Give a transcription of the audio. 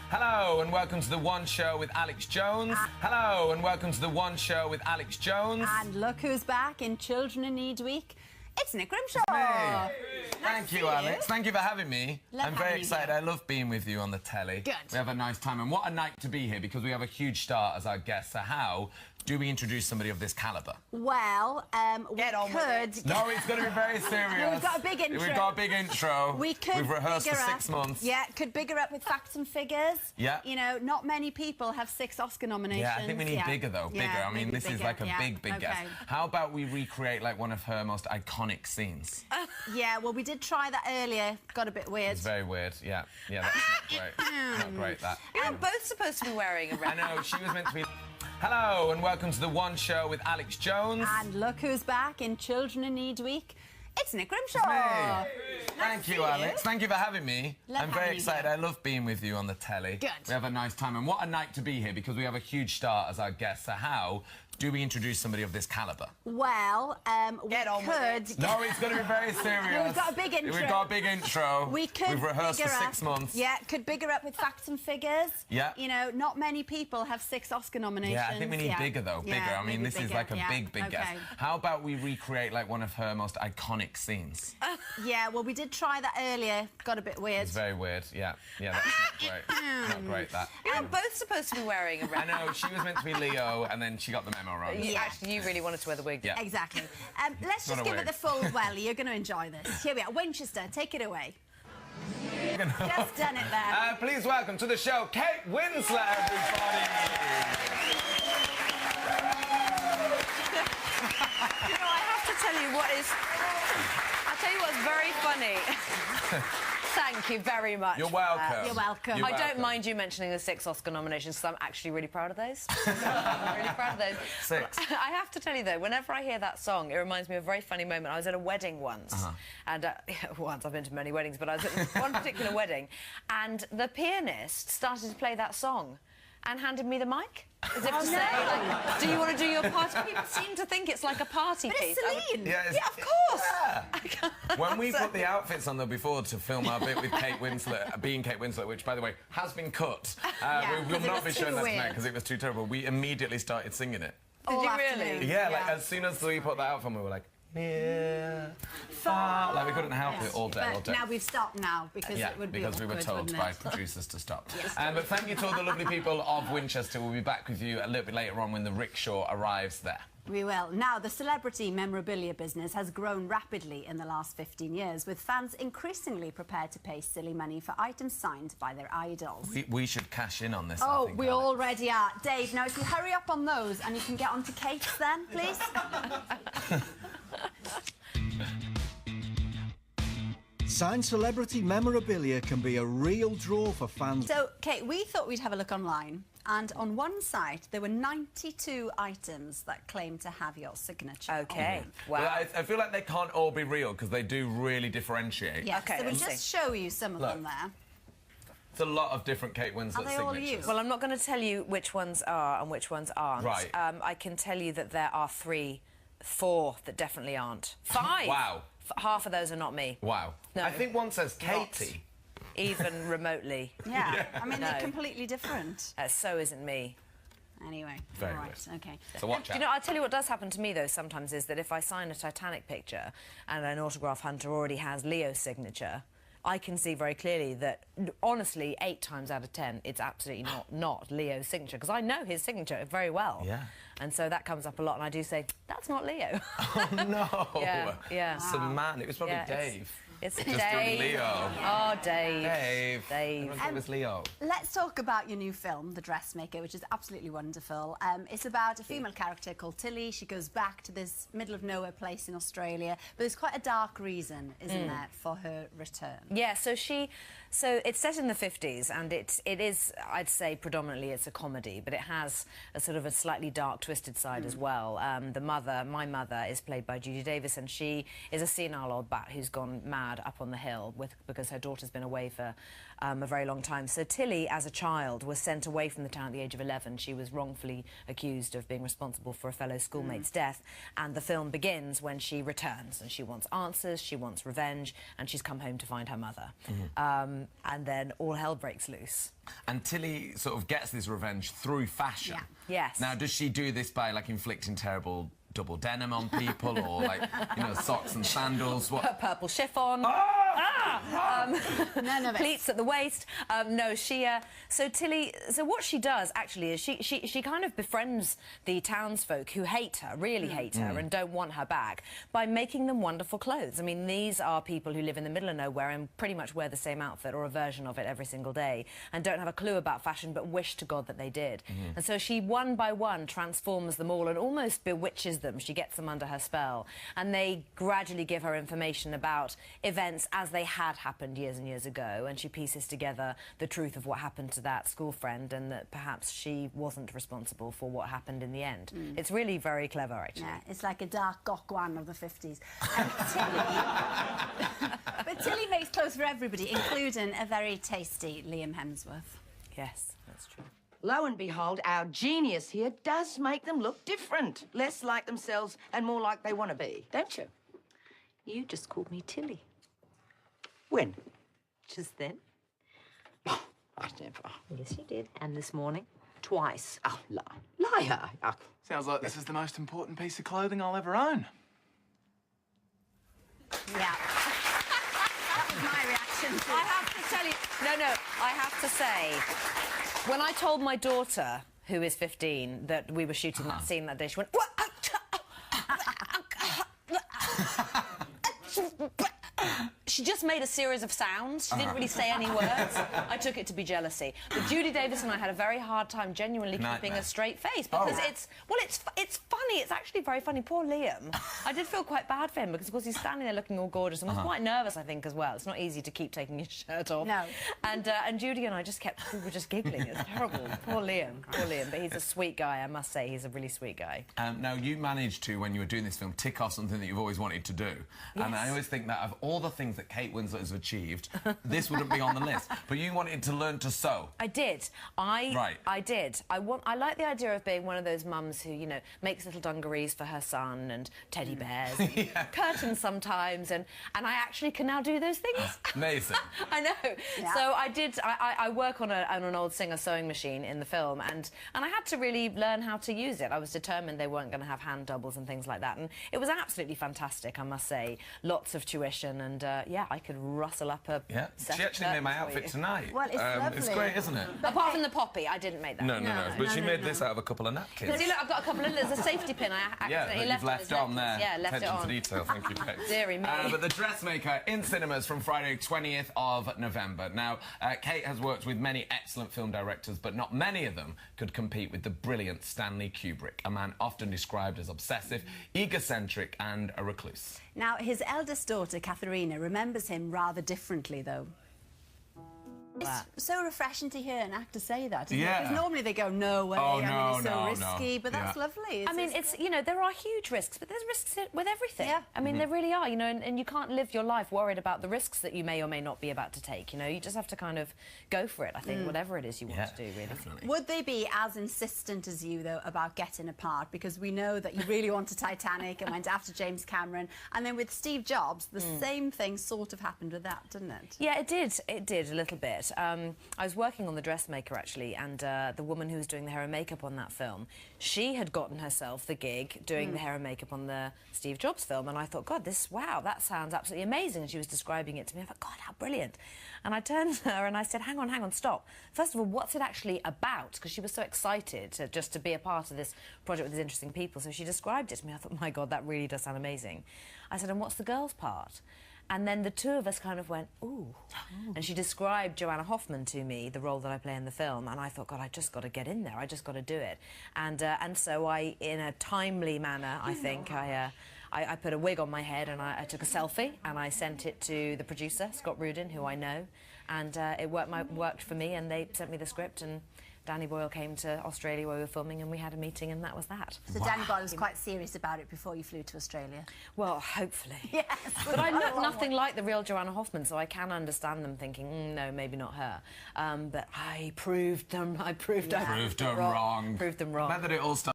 Hello and welcome to The One Show with Alex Jones. Hello and welcome to The One Show with Alex Jones. And look who's back in Children in Need Week. It's Nick Grimshaw. Hey. Thank you, Alex. Thank you for having me. I'm very excited. I love being with you on the telly. Good. We have a nice time. And what a night to be here, because we have a huge star as our guest. So how do we introduce somebody of this calibre? Well, Get on with it. No, it's going to be very serious. We've got a big intro. We've got a big intro. We've rehearsed for bigger 6 months. Yeah, could bigger up with facts and figures. Yeah. You know, not many people have 6 Oscar nominations. Yeah, I think we need bigger, though. Bigger. Yeah, I mean, this is bigger. like a big Okay. guess. How about we recreate, like, one of her most iconic scenes? Yeah, well, we did try that earlier. Got a bit weird. It's very weird. Yeah, that's not great. Not great, that. You're both supposed to be wearing a I red. know, she was meant to be... Hello and welcome to The One Show with Alex Jones. And look who's back in Children in Need Week. It's Nick Grimshaw. Hey. Thank you, Alex. Thank you for having me. I'm very excited. here. I love being with you on the telly. Good. We have a nice time. And what a night to be here, because we have a huge star as our guest. So how do we introduce somebody of this calibre? Well, Get on with it. No, it's going to be very serious. We've got a big intro. We've got a big intro. We've rehearsed for bigger 6 months. Yeah, could bigger up with facts and figures. Yeah. You know, not many people have 6 Oscar nominations. Yeah, I think we need bigger, though. Bigger. Yeah, I mean, maybe this is bigger. like a Yeah. big guess. Okay. How about we recreate, like, one of her most iconic scenes? Yeah, well, we did try that earlier. Got a bit weird. It's very weird. Yeah, that's not great. Not great, that. You're both supposed to be wearing a I red. know, she was meant to be Leo, and then she got the memo wrong. Yeah. Actually, you really wanted to wear the wig. Yeah. Exactly. Let's Not just a give wig. it the full welly. You're going to enjoy this. Here we are. Winchester, take it away. Just done it there. Please welcome to the show, Kate Winslet, everybody. You know, I have to tell you what is... I'll tell you what's very funny. Thank you very much. You're welcome. You're welcome. You're I don't welcome. mind you mentioning the 6 Oscar nominations, because I'm actually really proud of those. I'm really proud of those. 6. I have to tell you, though, whenever I hear that song, it reminds me of a very funny moment. I was at a wedding once, and once, I've been to many weddings, but I was at one particular wedding, and the pianist started to play that song and handed me the mic. As if to say, like, do you want to do your part? People seem to think it's like a party But piece. it's Celine. Yeah, Yeah, of course. Yeah. When we put the outfits on, though, before to film our bit with Kate Winslet, being Kate Winslet, which, by the way, has been cut. We will 'cause it not was be showing too that tonight weird. because it was too terrible. We immediately started singing it. Did All you afternoon. really? Yeah, like, as soon as we put that out film, we were like, yeah, far. Like, we couldn't help it all day, all But day. now we've stopped now because Yeah, it would be because we were awkward, told wouldn't by it? producers to stop. But thank you to all the lovely people of Winchester. We'll be back with you a little bit later on when the rickshaw arrives there. We will. Now, the celebrity memorabilia business has grown rapidly in the last 15 years, with fans increasingly prepared to pay silly money for items signed by their idols. We should cash in on this, I Oh, think, we Alex. already are. Dave, now if you hurry up on those and you can get on to Kate's then, please. Signed celebrity memorabilia can be a real draw for fans. So, Kate, we thought we'd have a look online, and on one site there were 92 items that claimed to have your signature. Okay. Well, Wow. I feel like they can't all be real because they do really differentiate. Yeah, Okay, so we'll let's just see. show you some of Look. them there. It's a lot of different Kate Winslet Are they all signatures. you? Well, I'm not going to tell you which ones are and which ones aren't. Right. I can tell you that there are 4 that definitely aren't. 5! Wow. Half of those are not me. Wow. No. I think one says Not. Katie. Even remotely. Yeah, I mean, they're No. completely different. So isn't me. Anyway, Very all right, good. okay. So watch Do out. you know, I'll tell you what does happen to me, though, sometimes, is that if I sign a Titanic picture and an autograph hunter already has Leo's signature, I can see very clearly that, honestly, 8 times out of 10, it's absolutely not Leo's signature, because I know his signature very well. Yeah. And so that comes up a lot, and I do say, that's not Leo. Oh, no. Yeah. It's a man. It was probably Yeah, Dave. It's Just doing Dave. Leo. Oh, Dave. Dave. Dave. Everyone thought it was Leo. Let's talk about your new film, The Dressmaker, which is absolutely wonderful. It's about a female character called Tilly. She goes back to this middle-of-nowhere place in Australia, but there's quite a dark reason, isn't there, for her return? Yeah, so it's set in the 50s, and it is, I'd say, predominantly it's a comedy, but it has a sort of a slightly dark, twisted side as well. My mother, is played by Judy Davis, and she is a senile old bat who's gone mad up on the hill because her daughter's been away for a very long time. So Tilly, as a child, was sent away from the town at the age of 11. She was wrongfully accused of being responsible for a fellow schoolmate's death. And the film begins when she returns, and she wants answers, she wants revenge, and she's come home to find her mother. And then all hell breaks loose. And Tilly sort of gets this revenge through fashion. Yeah. Yes. Now, does she do this by, like, inflicting terrible double denim on people or, like, you know, socks and sandals? What? Purple chiffon. None of it. Pleats at the waist. No, she... so Tilly... So what she does, actually, is she kind of befriends the townsfolk who hate her, really hate her, and don't want her back, by making them wonderful clothes. I mean, these are people who live in the middle of nowhere and pretty much wear the same outfit or a version of it every single day and don't have a clue about fashion but wish to God that they did. And so she, one by one, transforms them all and almost bewitches them. She gets them under her spell. And they gradually give her information about events as they had happened years and years ago, and she pieces together the truth of what happened to that school friend and that perhaps she wasn't responsible for what happened in the end. It's really very clever, actually. Yeah, it's like a dark Gokwan of the 50s. But Tilly makes clothes for everybody, including a very tasty Liam Hemsworth. Yes, that's true. Lo and behold, our genius here does make them look different. Less like themselves and more like they want to be, don't you? You just called me Tilly. When? Just then. Oh, I never. Yes, you did. And this morning. Twice. Oh, liar. Oh. Sounds like this is the most important piece of clothing I'll ever own. Yeah. That was my reaction to I have to tell you... No, I have to say, when I told my daughter, who is 15, that we were shooting that scene that day, she went... She just made a series of sounds. She didn't really say any words. I took it to be jealousy. But Judy Davis and I had a very hard time genuinely keeping a straight face because it's funny. It's actually very funny. Poor Liam. I did feel quite bad for him because, of course, he's standing there looking all gorgeous and was quite nervous, I think, as well. It's not easy to keep taking his shirt off. No. And Judy and I we were just giggling. It's terrible. Poor Liam. Poor Liam. But he's a sweet guy, I must say. He's a really sweet guy. Now, you managed to, when you were doing this film, tick off something that you've always wanted to do. Yes. And I always think that of all the things that Kate Winslet has achieved, this wouldn't be on the list. But you wanted to learn to sew. I did. I did. I like the idea of being one of those mums who, you know, makes little dungarees for her son and teddy bears, and curtains sometimes, and I actually can now do those things. Amazing. I know. Yeah. So I did. I work on an old Singer sewing machine in the film, and I had to really learn how to use it. I was determined they weren't going to have hand doubles and things like that, and it was absolutely fantastic, I must say. Lots of tuition, and yeah, I could rustle up a set She of actually made my curtains for outfit you. tonight. Well, it's lovely. It's great, isn't it? Apart from the poppy, I didn't make that. No. But she made this out of a couple of napkins. See, look, I've got a couple of... There's a safety pin I accidentally that you've left his on necklace. there. Yeah, left Attention it on. to detail, thank you, Kate. Deary me. But The Dressmaker in cinemas from Friday 20th of November. Now, Kate has worked with many excellent film directors, but not many of them could compete with the brilliant Stanley Kubrick, a man often described as obsessive, egocentric and a recluse. Now, his eldest daughter, Katharina, remembers him rather differently, though. It's so refreshing to hear an actor say that, isn't it? Yeah. Because normally they go, no way, Oh, I mean, no, it's so no, risky, no. but that's lovely. I mean, it's, you know, there are huge risks, but there's risks with everything. Yeah. I mean, there really are, you know, and you can't live your life worried about the risks that you may or may not be about to take, you know. You just have to kind of go for it, I think, whatever it is you want to do, really. Definitely. Would they be as insistent as you, though, about getting apart? Because we know that you really wanted Titanic and went after James Cameron. And then with Steve Jobs, the same thing sort of happened with that, didn't it? Yeah, it did. It did, a little bit. I was working on The Dressmaker, actually, and the woman who was doing the hair and makeup on that film, she had gotten herself the gig doing the hair and makeup on the Steve Jobs film, and I thought, God, wow, that sounds absolutely amazing. And she was describing it to me. I thought, God, how brilliant. And I turned to her and I said, hang on, stop. First of all, what's it actually about? Because she was so excited just to be a part of this project with these interesting people. So she described it to me. I thought, my God, that really does sound amazing. I said, and what's the girl's part? And then the two of us kind of went, ooh. And she described Joanna Hoffman to me, the role that I play in the film, and I thought, God, I just got to get in there. I just got to do it. And so I, in a timely manner, I think, I put a wig on my head and I took a selfie and I sent it to the producer, Scott Rudin, who I know, and it worked for me, and they sent me the script, and Danny Boyle came to Australia where we were filming, and we had a meeting, and that was that. So Danny Boyle was quite serious about it before you flew to Australia. Well, hopefully. Yes. But I look nothing like the real Joanna Hoffman, so I can understand them thinking, no, maybe not her. But I proved them. I proved them Proved them wrong. Proved them wrong. Glad that it all started.